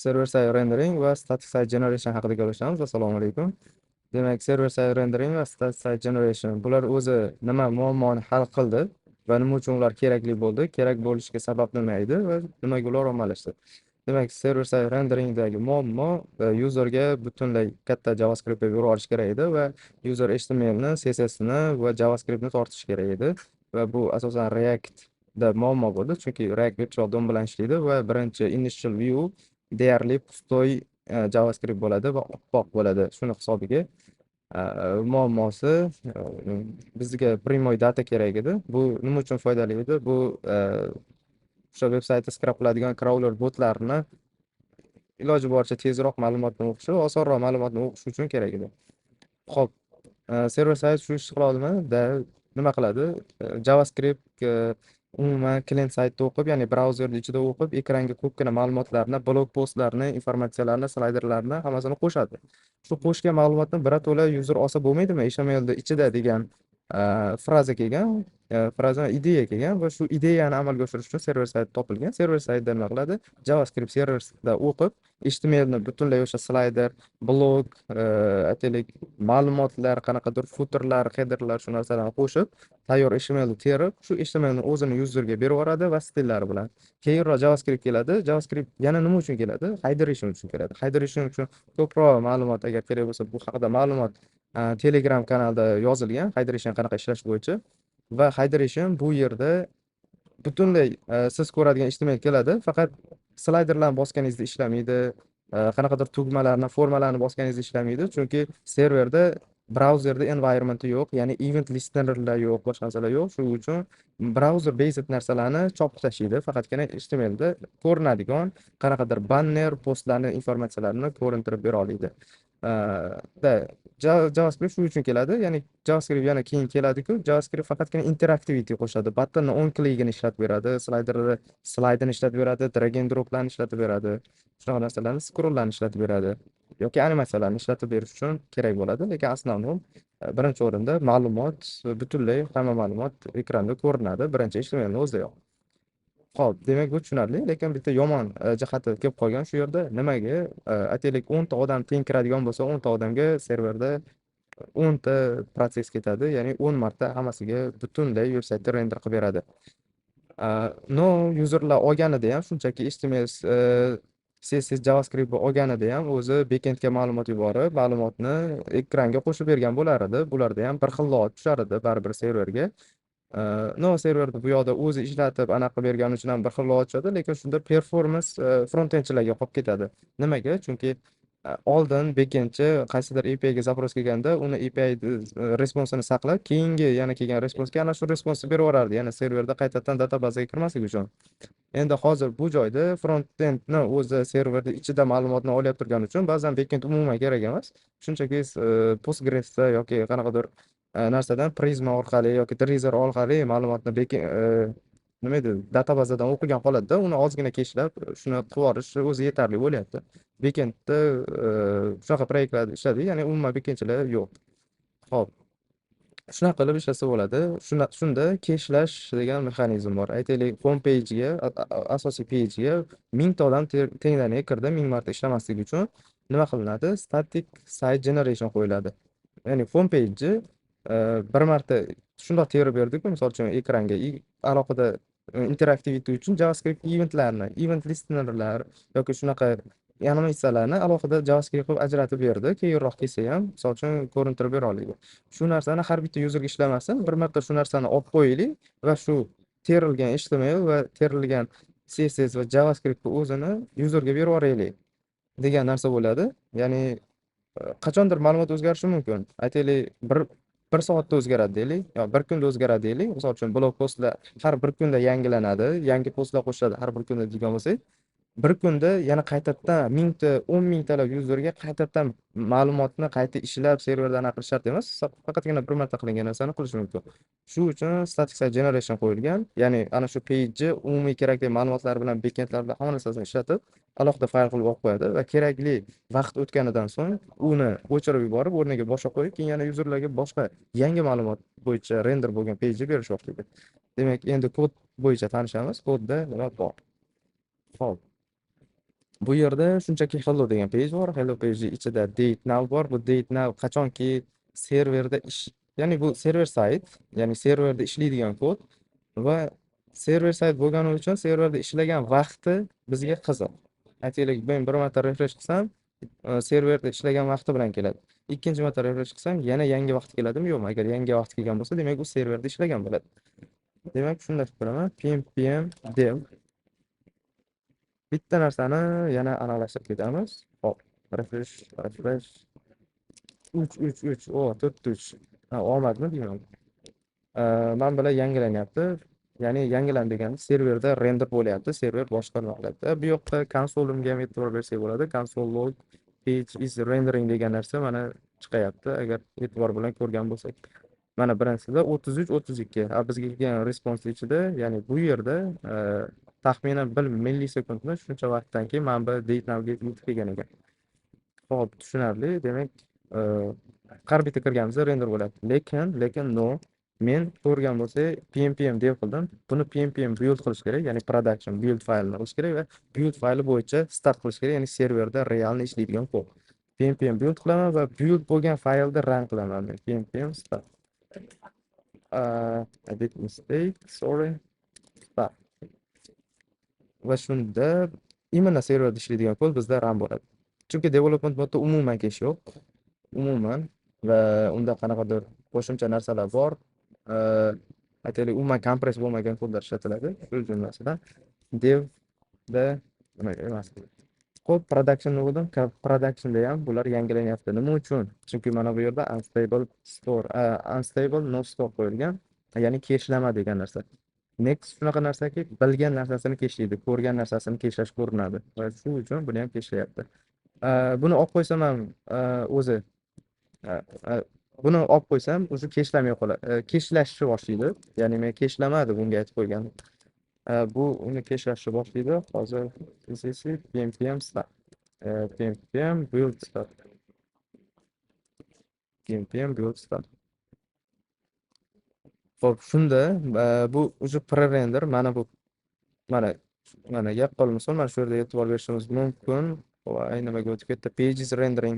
Server side rendering va static side generation haqida gaplashamiz. Assalomu alaykum. Demak, server side rendering va static side generation bular o'zi nima muammoni hal qildi va nima uchun ular kerakli bo'ldi, kerak bo'lishiga sabab nima edi va nimaga ular ommalashdi. Demak, server side renderingdagi muammo userga butunlay katta JavaScript deb yuborish kerak edi va user HTML ni, CSS ni va JavaScript ni tortish kerak edi va bu asosan React da muammo bo'ldi, chunki React virtual DOM bilan ishlaydi va birinchi initial view deyarli pustoy JavaScript bo'ladi va oppoq bo'ladi. Shuni hisobiga muammosi bizga primoy data kerak edi. Bu nima uchun foydali edi? Bu o'sha veb-saytni skrap qiladigan crawler botlarni iloji boricha tezroq ma'lumotni o'qishi va osonroq ma'lumotni o'qish uchun kerak edi. Xo'p, server side shu ishni qila oladimi? Nima qiladi? JavaScript umuman klient saytda o'qib, ya'ni brauzerni ichida o'qib, ekranga ko'pgina ma'lumotlarni, blog postlarni, informatsiyalarni, slayderlarni hammasini qo'shadi. Shu qo'shgan ma'lumotni birato'la user olsa bo'lmaydimi? HTMLda ichida degan fraza kelgan, fraza ideya kelgan va shu ideyani amalga oshirish uchun server side topilgan. Server side nima qiladi? JavaScript serversida o'qib, HTMLni butunlay o'sha slayder, blog, aytaylik, ma'lumotlar, qanaqadir footerlar, headerlar shu narsalarni qo'shib, tayyor HTMLni terib, shu HTMLni o'zini userga berib yuboradi va stillari bilan. Keyinroq JavaScript keladi. JavaScript yana nima uchun keladi? Hydration uchun keladi. Hydration uchun ko'proq ma'lumot agar kerak bo'lsa, bu haqida ma'lumot Telegram kanalda yozilgan, hydration qanaqa ishlash bo'yicha va hydration bu yerda butunlay siz ko'radigan HTML keladi, faqat slayderlarni bosganingizda ishlamaydi, qanaqadir tugmalarni, formalarni bosganingizda ishlamaydi, chunki serverda brauzerda environmenti yo'q, ya'ni event listenerlar yo'q, boshqa narsalar yo'q. Shuning uchun browser based narsalarni chopib tashlaydi, faqatgina HTMLda ko'rinadigan qanaqadir banner, postlarni, informatsiyalarni ko'rintirib bera oladi. JavaScript shu uchun keladi, ya'ni JavaScript yana keyin keladi-ku, JavaScript faqatgina interactivity qo'shadi. Buttonni on clicking ishlatib beradi, slaydini ishlatib beradi, drag and droplarni ishlatib beradi. Shunaqa narsalarni, scrolllarni ishlatib beradi yoki animatsiyalarni ishlatib berish uchun kerak bo'ladi, lekin asnonim birinchi o'rinda ma'lumot, butunlay hamma ma'lumot ekranda ko'rinadi, birinchi HTMLni o'zidayoq. Xo'p, demak bu tushunarli, lekin bitta yomon jihati kelib qolgan shu yerda. Nimaga? Aytaylik 10 ta odam teng kiradigan bo'lsa, 10 ta odamga serverda 10 ta protsess ketadi, ya'ni 10 marta hammasiga butunlay veb-saytni render qilib beradi. No userlar olganida ham shunchaki HTML, CSS, JavaScript olganida ham o'zi backendga ma'lumot yuborib, ma'lumotni ekranga qo'shib bergan bo'lar edi. Bularda ham bir xil lot tushar edi baribir serverga. No serverni bu yoqda o'zi ishlatib anaqa bergani uchun ham bir xil lot tushadi, lekin shunda performance frontendchilarga qolib ketadi. Nimaga? Chunki oldin backendchi qaysidir API ga zaпрос kelganda, uni API responsini saqlab, keyingi yana kelgan responsga ana shu responsni berib yuborardi, ya'ni serverda qaytadan databazaga kirmaslik uchun. Endi hozir bu joyda frontendni o'zi serverda ichida ma'lumotni olyapti turgani uchun ba'zan backend umuman kerak emas. Shunchaki Postgresda yoki qanaqadir narsadan Prisma orqali yoki Trezor orqali ma'lumotni nima edi, databazadan o'qigan holatda uni ozgina keshlab shuni qilib yuborish o'zi yetarli bo'lyapti. Backendda shunaqa proyektlarda ishladik, ya'ni umuman backendchilar yo'q. Xo'p, shunaqa qilib ishlasa bo'ladi. Shunda keshlash degan mexanizm bor. Aytaylik, home page'ga, asosiy page'ga 1000 ta odam tengdaniga kirdi, 1000 marta ishlamasligi uchun nima qilinadi? Static site generation qo'yiladi. Ya'ni home page'ni bir marta shundoq terib berdik-ku, misol uchun ekranga alohida interaktivity uchun JavaScript eventlarni, event listenerlar yoki shunaqa animatsiyalarni alohida JavaScript qilib ajratib berdi. Keyinroq kelsa ham, misol uchun ko'rintirib bera oladi. Shu narsani har bitta userga ishlamasin, bir marta shu narsani olib qo'yaylik va shu terilgan HTML va terilgan CSS va JavaScript o'zini userga berib yuboraylik degan narsa bo'ladi. Ya'ni qachondir ma'lumot o'zgarishi mumkin. Aytaylik, bir soatda o'zgaradi deylik, yo bir kunda o'zgaradi deylik. Misol uchun blog postlar har bir kunda yangilanadi, yangi postlar qo'shiladi har bir kunda degan bo'lsak, bir kunda yana qaytadan 1000 ta, 10 mingtalab yuzerga qaytadan ma'lumotni qayta ishlab serverdan anaqish shart emas. Faqatgina bir marta qilingan narsani qilish mumkin. Shu uchun static site generation qo'yilgan. Ya'ni ana shu page umumiy kerakli ma'lumotlar bilan backendlar bilan hamma narsasini ishlatib, alohida fayl qilib olib qo'yadi va kerakli vaqt o'tganidan so'ng uni o'chirib yuborib, o'rniga boshqa qo'yib, keyin yana yuzerlarga boshqa yangi ma'lumot bo'yicha render bo'lgan page berish vaqtiga. Demak, endi kod bo'yicha tanishamiz. Kodda nima bor? Xo'p. Bu yerda shunchaki hello degan page bor. Hello page ichida date now bor. Bu date now qachonki serverda ya'ni bu server sayt, ya'ni serverda ishlaydigan kod va server sayt bo'lgani uchun serverda ishlagan vaqti bizga qiziq. Aytaylik, men bir marta refresh qilsam, serverda ishlagan vaqti bilan keladi. Ikkinchi marta refresh qilsam, yana yangi vaqt keladimi, yo'qmi? Agar yangi vaqt kelgan bo'lsa, demak u serverda ishlagan bo'ladi. Demak, shunday qilib ko'raman. pnpm dev bitta narsani yana aniqlashtirib ketamiz. Hop, refresh 3 o 4-3. Ha, omadmi deyman. Men bilan yangilanyapti. Ya'ni yangilan degani serverda render bo'lyapti, server boshqaryapti. Bu yoqda konsolimga ham e'tibor bersak bo'ladi. Console log page is rendering degan narsa mana chiqayapti. Agar e'tibor bilan ko'rgan bo'lsak. Mana birinchisida 33-32. Bizga kelgan respons ichida, ya'ni bu yerda taxminan 1 millisekundmi shuncha vaqtdan keyin mana bu date nowga yetib kelgan ekan. Xo'p, tushunarli. Demak, har bitta kirganimizda render bo'ladi. Lekin no, men ko'rgan bo'lsa pnpm dev qildim. Buni pnpm build qilish kerak, ya'ni production build faylini qilish kerak va build fayli bo'yicha start qilish kerak, ya'ni serverda realni ishlaydigan kod. pnpm build qilaman va build bo'lgan faylni run qilaman men. pnpm start. I did mistake, sorry. Start. Va shunda imенно serverda ishlaydigan kod bizda run bo'ladi. Chunki development modda umuman kesh yo'q. Umuman va unda qanaqadir qo'shimcha narsalar bor. Aytaylik, umuman kompress bo'lmagan kodlar ishlatiladi. Shu jumlasidan devda nima emas. Kod production bo'ldim. Productionda ham bular yangilanyapti. Nima uchun? Chunki mana bu yerda unstable no store qo'yilgan, ya'ni keshlama degan narsa. Next shunaqa narsaki, bilgan narsasini keshlaydi, ko'rgan narsasini keshlash ko'rinadi. Va shu uchun buni ham keshlayapti. Buni olib qo'ysam ham o'zi buni olib qo'ysam o'zi keshlamay qoladi. Keshlashni boshlaydi. Ya'ni men keshlamadi bunga aytib qo'ygan. Bu uni keshlashni boshlaydi. Hozir pnpm start. pnpm build start. pnpm build start. Xo'p, shunda bu o'zi pre-render mana yaqqol misol mana shu yerda e'tibor berishimiz mumkin. Va nimaga o'tib ketdi? Pages rendering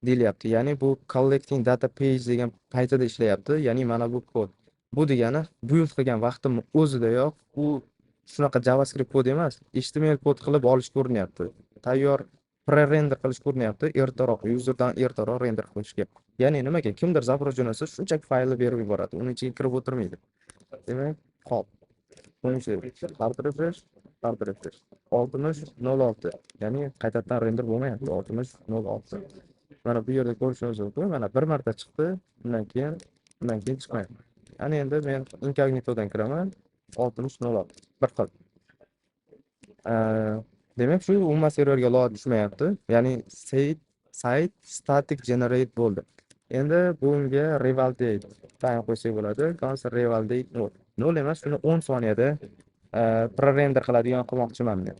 deyilyapti. Ya'ni bu collecting data page degan paytida ishlayapti. Ya'ni mana bu kod. Bu degani build qilgan vaqtim o'zidayoq u shunaqa JavaScript kod emas, HTML kod qilib olish ko'rinyapti. Tayyor pre-render qilish ko'rinyapti. Userdan ertaroq render qilishga. Ya'ni nimaga? Kimdir zaпрос jo'natsa, shunchaki faylni berib yuboradi. Uning ichiga kirib o'tirmaydi. Demak, hop. Hard refresh. 60-06. Ya'ni qaytadan render bo'lmayapti. 60-06. Mana bu yerda ko'rishingiz mumkin. Mana bir marta chiqdi, undan keyin chiqmayapti. Ya'ni endi men inkognitodan kiraman. 60-06. Bir xil. Demak, shu umuman serverga load tushmayapti. Ya'ni site static generate bo'ldi. Endi bunga revalidate tayin qo'ysak bo'ladi. Console revalidate 0 emas, shuni 10 soniyada pre-render qiladigan qilmoqchiman men.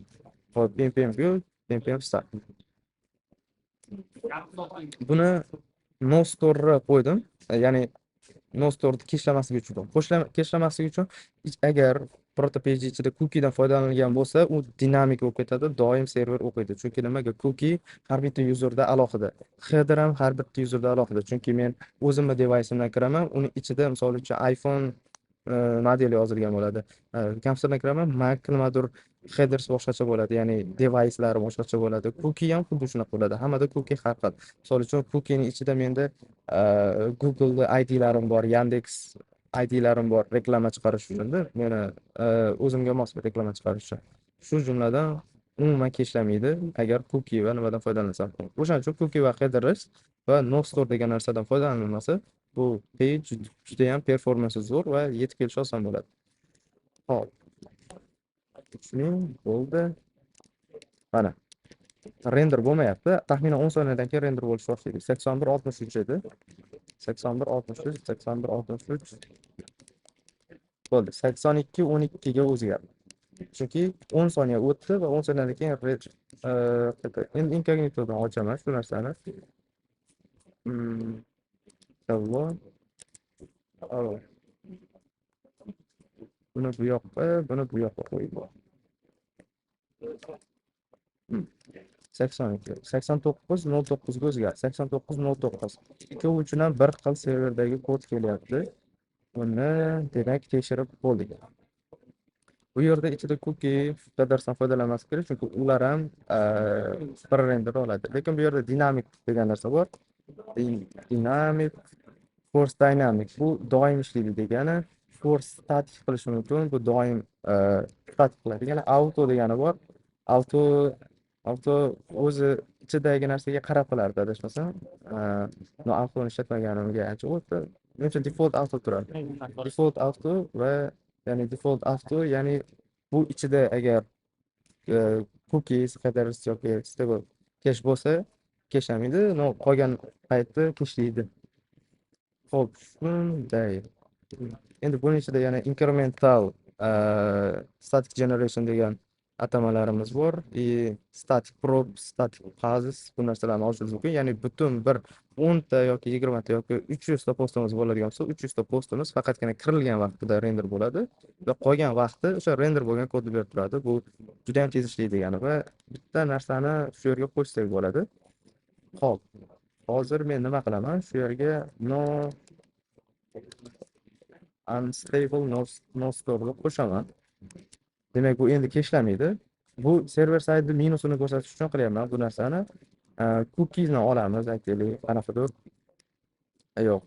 Hop, pnpm build, pnpm start. Buni no store qo'ydim. Ya'ni no store keshlamasligi uchun. Keshlamasligi uchun agar protopage ichida cookie dan foydalanilgan bo'lsa, u dinamik bo'lib ketadi, doim server o'qiydi. Chunki nimaga? Cookie har bitta userda alohida. Header ham har bitta userda alohida. Chunki men o'zimning device'imdan kiraman, uni ichida misol uchun iPhone modeli yozilgan bo'ladi. Kompyuterdan kiraman, Mac nimadir headers boshqacha bo'ladi, ya'ni device'lari boshqacha bo'ladi. Cookie ham xuddi shunaqa bo'ladi. Hammada cookie har xil. Misol uchun cookiening ichida menda Google ID'larim bor, Yandex ID'larim bor, reklama chiqarish uchun-da, meni o'zimga mos reklama chiqarish uchun. Shu jumladan umuman keshlamaydi agar cookie va nimadan foydalansam. O'shaning uchun cookie va headers va no store degan narsadan foydalanilmasa, bu page juda ham performansi zo'r va yetib kelish oson bo'ladi. Hop. Tushning bo'ldi. Mana render bo'lmayapti. Taxminan 10 soniyadan keyin render bo'lish boshlaydi. 81-63 edi. 81-63 bo'ldi. 82-12 ga o'zgardi. Chunki 10 soniya o'tdi va 10 soniyadan keyin endi inkognitodan ochaman shu narsani. Hello. Buni bu yoqqa qo'yib. Hmm. 82 8909 ga o'zgardi. 8909 ikkovi uchun ham bir xil serverdagi kod kelyapti. Uni demak tekshirib bo'ldik. Bu yerda ichida cookie qadar foydalanmaslik kerak, chunki ular ham bir render oladi. Lekin bu yerda dinamik degan narsa bor. Dynamic, force dynamic bu doim ishlaydi degani, force static qilishi mumkin, bu doim static qiladi. Yana auto degani bor. Auto auto o'zi ichidagi narsaga qarab qilardi adashmasam. No autoni ishlatmaganimga ancha o'tdi. Men uchun default auto turadi. Default auto va ya'ni default auto ya'ni bu ichida agar cookies headers yoki stable cache bo'lsa keshamaydi, no qolgan paytda keshlaydi. Xo'p, shunday. Endi buning ichida yana incremental static generation degan atamalarimiz bor. Static probe, static phases bu narsalarni olishimiz mumkin. Ya'ni butun bir 10 ta yoki 20 ta yoki 300 ta postimiz bo'ladigan bo'lsa, 300 ta postimiz faqatgina kirilgan vaqtida render bo'ladi va qolgan vaqti o'sha render bo'lgan kodni berib turadi. Bu juda ham tez ishlaydi degani va bitta narsani shu yerga qo'shsak bo'ladi. Xo'p, hozir men nima qilaman? Shu yerga no unstable no store deb qo'shaman. Demak, bu endi keshlamaydi. Bu server side minusini ko'rsatish uchun qilyapman bu narsani. Cookiesni olamiz, aytaylik, qanaqadir. Yo'q,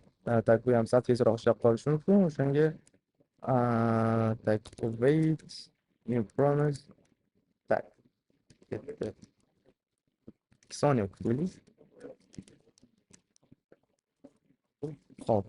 tak bu ham sal tezroq ishlab qolishi mumkin. O'shanga tak wait new promise tak 2 soniya kutaylik. Xo'p.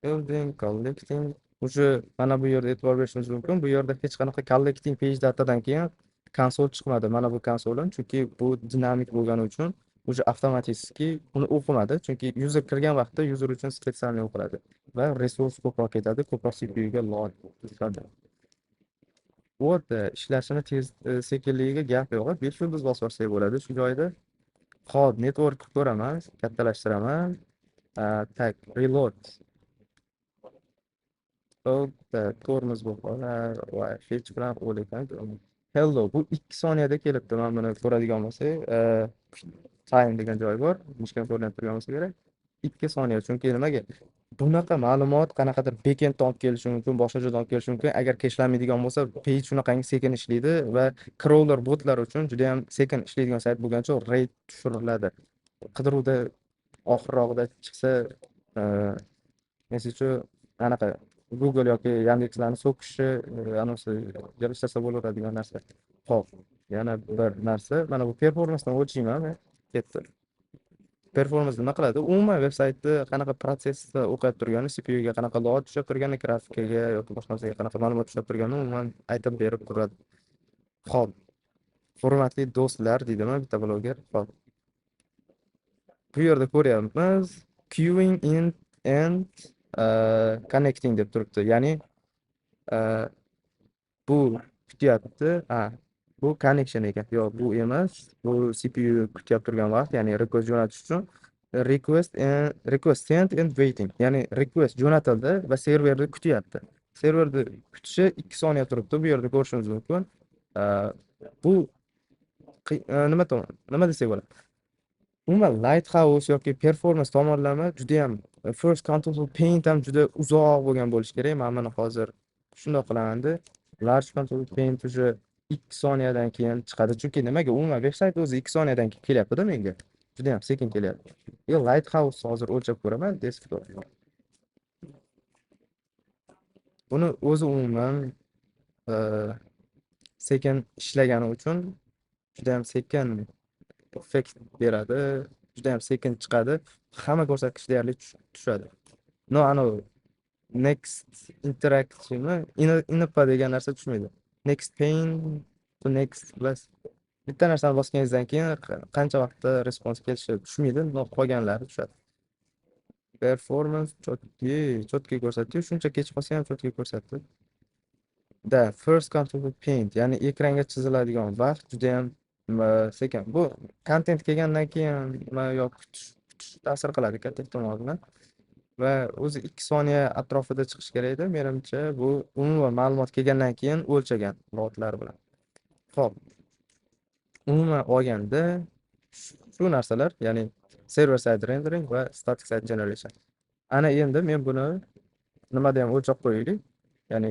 Building, collecting. O'sha mana bu yerda e'tibor berishingiz mumkin. Bu yerda hech qanaqa collecting page datadan keyin konsol chiqmadi. Mana bu konsolim, chunki bu dinamik bo'lgani uchun o'sha avtomatik uni o'qimadi. Chunki user kirgan vaqtda user uchun spetsialniy o'qiladi va resurs ko'proq ketadi, ko'proq CPU ga load tushadi. Bu ishlashini tez sekinligiga gap yo'q. 5 yulduz bosib yuborsak bo'ladi shu joyda. Hop, network ko'raman, kattalashtiraman. Tak reload. Tormoz bo'lib va fetch bilan o'ylayman. Hello, bu 2 soniyada kelibdi. Men buni ko'radigan bo'lsak, time degan joy bor. Mishkan ko'rinib turgan bo'lsa kerak. 2 soniya, chunki nimaga? Bunaqa ma'lumot qanaqadir backenddan olib kelishi mumkin, boshqa joydan olib kelishi mumkin. Agar keshlamaydigan bo'lsa, page shunaqangi sekin ishlaydi va crawler botlar uchun juda ham sekin ishlaydigan sayt bo'lgancha rate tushiriladi. Qidiruvda oxirrog'ida chiqsa, messeju anaqa Google yoki Yandexlarni so'kishi, anonsi ishlasa bo'laveradigan narsa. Xo'p, yana bir narsa, mana bu performansdan o'lchayman men. Ketdi. Performans nima qiladi? Umuman veb-saytni qanaqa protsessda o'qib turgani, CPU ga qanaqa load tushib turgani, grafikaga yoki boshqa narsaga qanaqa ma'lumot tushib turgani umuman aytib berib turadi. Xo'p. Hurmatli do'stlar, deydimi bitta bloger. Xo'p. Bu yerda ko'ryapmiz queuing in and connecting deb turibdi. Ya'ni bu kutyapti. Bu connection ekan. Yo'q, bu emas. Bu CPU kutyapti turgan vaqt, ya'ni request jo'natish uchun request sent and waiting. Ya'ni request jo'natildi va serverni kutyapti. Serverni kutishi 2 soniya turibdi. Bu yerda ko'rishingiz mumkin. Bu nima desak bo'ladi? Umuman Lighthouse yoki performance tomonlama juda ham first control paint ham juda uzoq bo'lgan bo'lishi kerak. Men mana hozir shunday qilaman-da. Large control paint уже 2 soniyadan keyin chiqadi. Chunki nimaga? Umuman veb-sayt o'zi 2 soniyadan keyin kelyapti-da menga. Juda ham sekin kelyapti. Lighthouse hozir o'lchab ko'raman desktop. Buni o'zi umuman sekin ishlagani uchun juda ham sekin effekt beradi, juda ham sekin chiqadi. Hamma ko'rsatkich deyarli tushadi. No, next interactionmi, input degan narsa tushmaydi. Next pane to next plus. Bitta narsani bosganingizdan keyin qancha vaqtda respons kelishi tushmaydi, no qolganlari tushadi. Performance chotki ko'rsatdi, shuncha kech qolsa ham chotki ko'rsatdi. First control paint, ya'ni ekranga chiziladigan vaqt juda ham sekin. Bu content kelgandan keyin yo kutish ta'sir qiladi katta ehtimol bilan. va o'zi 2 soniya atrofida chiqishi kerak edi. Menimcha bu umuman ma'lumot kelgandan keyin o'lchagan lotlar bilan. Xo'p, umuman olganda shu narsalar, ya'ni server side rendering va static side generation. Ana endi men buni nimada ham o'lchab qo'yaylik. Ya'ni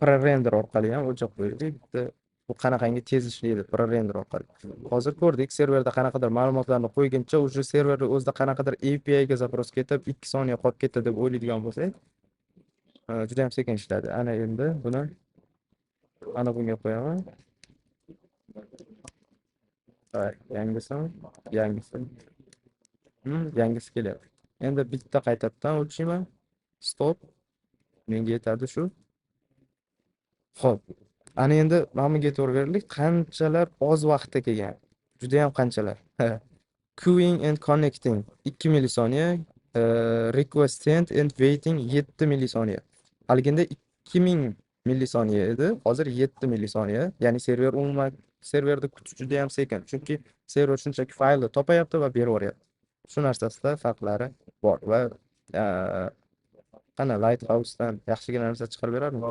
prerender orqali ham o'lchab qo'yaylik. Bitta bu qanaqangi tez ishlaydi prerender orqali. Hozir ko'rdik, serverda qanaqadir ma'lumotlarni qo'yguncha o'sha serverni o'zida qanaqadir API ga zaпрос ketib 2 soniya qolib ketdi deb o'ylaydigan bo'lsak, juda ham sekin ishladi. Ana endi buni ana bunga qo'yaman. Yangisi, yangisi. Yangisi kelyapti. Endi bitta qaytadan o'lchayman. Stop. Menga yetadi shu. Xo'p. Ana endi mana bunga e'tibor beraylik, qanchalar oz vaqtda kelgan. Juda ham qanchalar. Queuing and connecting 2 millisoniya, request sent and waiting 7 millisoniya. Haliganda 2000 millisoniya edi, hozir 7 millisoniya. Ya'ni server umuman serverda kutish juda ham sekin. Chunki server shunchaki faylni topayapti va berib yuboryapti. Shu narsasida farqlari bor va qana Lighthouse dan yaxshigina narsa chiqarib berarmi?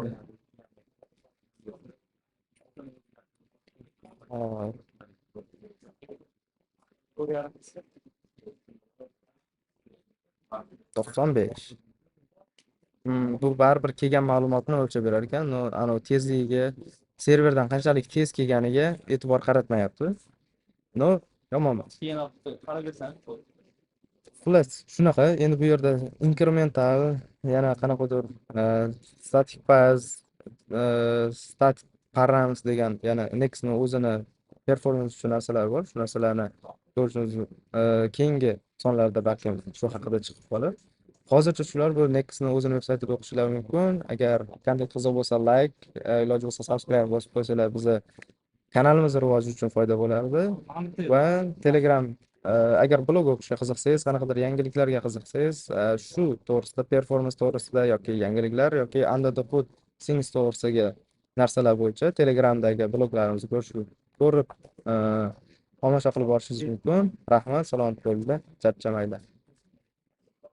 Hop, 95. Bu baribir kelgan ma'lumotni o'lchab berar ekan. Anavi tezligiga, serverdan qanchalik tez kelganiga e'tibor qaratmayapti. No, yomon emas. Xullas, shunaqa. Endi bu yerda incremental, yana qanaqadir static path, static params degan, yana Next'ni o'zini performance uchun narsalar bor. Shu narsalarni ko'rishingiz keyingi sonlarda balkim shu haqida chiqib qolar. Hozircha shular, bu Next'ni o'zini veb-saytida o'qishingiz mumkin. Agar kontent qiziq bo'lsa like, iloji bo'lsa subscribe bosib qo'ysalar bizni kanalimiz rivoji uchun foyda bo'lardi. Va Telegram, agar blog o'qishga qiziqsangiz, qanaqadir yangiliklarga qiziqsangiz, shu to'g'risida, performance to'g'risida yoki yangiliklar yoki under the hood things to'g'risidagi narsalar bo'yicha Telegramdagi bloglarimizni ko'rib, tomosha qilib borishingiz mumkin. Rahmat, salomat bo'linglar, charchamaylar.